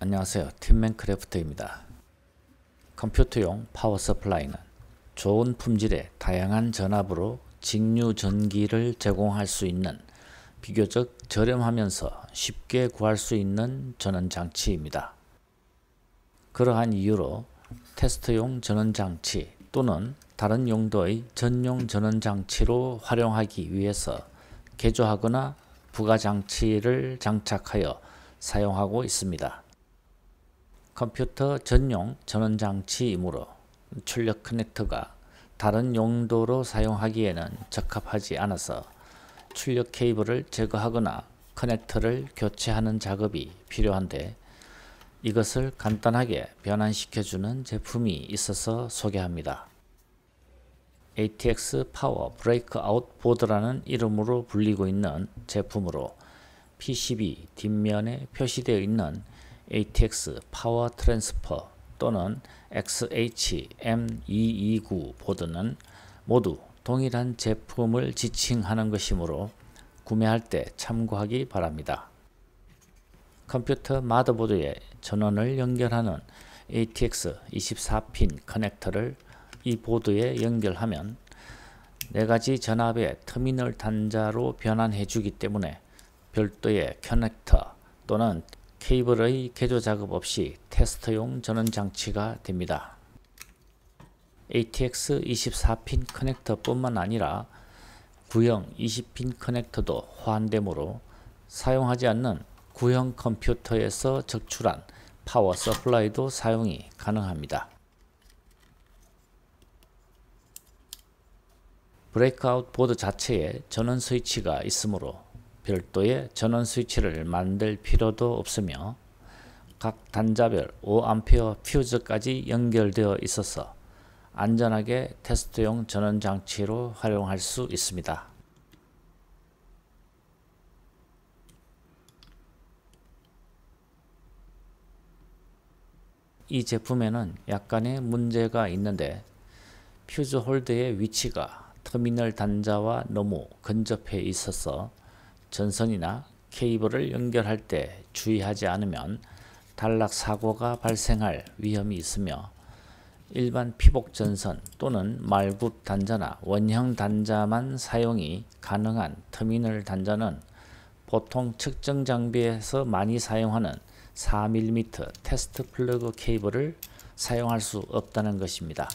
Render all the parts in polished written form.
안녕하세요. 팀맨크래프트입니다. 컴퓨터용 파워 서플라이는 좋은 품질의 다양한 전압으로 직류 전기를 제공할 수 있는 비교적 저렴하면서 쉽게 구할 수 있는 전원장치입니다. 그러한 이유로 테스트용 전원장치 또는 다른 용도의 전용 전원장치로 활용하기 위해서 개조하거나 부가장치를 장착하여 사용하고 있습니다. 컴퓨터 전용 전원장치이므로 출력 커넥터가 다른 용도로 사용하기에는 적합하지 않아서 출력 케이블을 제거하거나 커넥터를 교체하는 작업이 필요한데, 이것을 간단하게 변환시켜주는 제품이 있어서 소개합니다. ATX 파워 브레이크아웃 보드라는 이름으로 불리고 있는 제품으로 PCB 뒷면에 표시되어 있는 ATX 파워 트랜스퍼 또는 XH-M229 보드는 모두 동일한 제품을 지칭하는 것이므로 구매할 때 참고하기 바랍니다. 컴퓨터 마더보드에 전원을 연결하는 ATX 24핀 커넥터를 이 보드에 연결하면 4가지 전압의 터미널 단자로 변환해 주기 때문에 별도의 커넥터 또는 케이블의 개조 작업 없이 테스트용 전원장치가 됩니다. ATX 24핀 커넥터 뿐만 아니라 구형 20핀 커넥터도 호환되므로 사용하지 않는 구형 컴퓨터에서 적출한 파워 서플라이도 사용이 가능합니다. 브레이크아웃 보드 자체에 전원 스위치가 있으므로 별도의 전원 스위치를 만들 필요도 없으며 각 단자별 5A 퓨즈까지 연결되어 있어서 안전하게 테스트용 전원장치로 활용할 수 있습니다. 이 제품에는 약간의 문제가 있는데, 퓨즈 홀더의 위치가 터미널 단자와 너무 근접해 있어서 전선이나 케이블을 연결할 때 주의하지 않으면 단락 사고가 발생할 위험이 있으며, 일반 피복 전선 또는 말굽 단자나 원형 단자만 사용이 가능한 터미널 단자는 보통 측정 장비에서 많이 사용하는 4mm 테스트 플러그 케이블을 사용할 수 없다는 것입니다.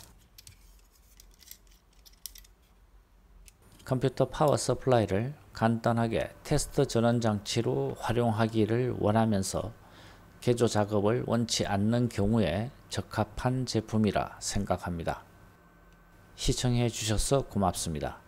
컴퓨터 파워 서플라이를 간단하게 테스트 전원 장치로 활용하기를 원하면서 개조 작업을 원치 않는 경우에 적합한 제품이라 생각합니다. 시청해 주셔서 고맙습니다.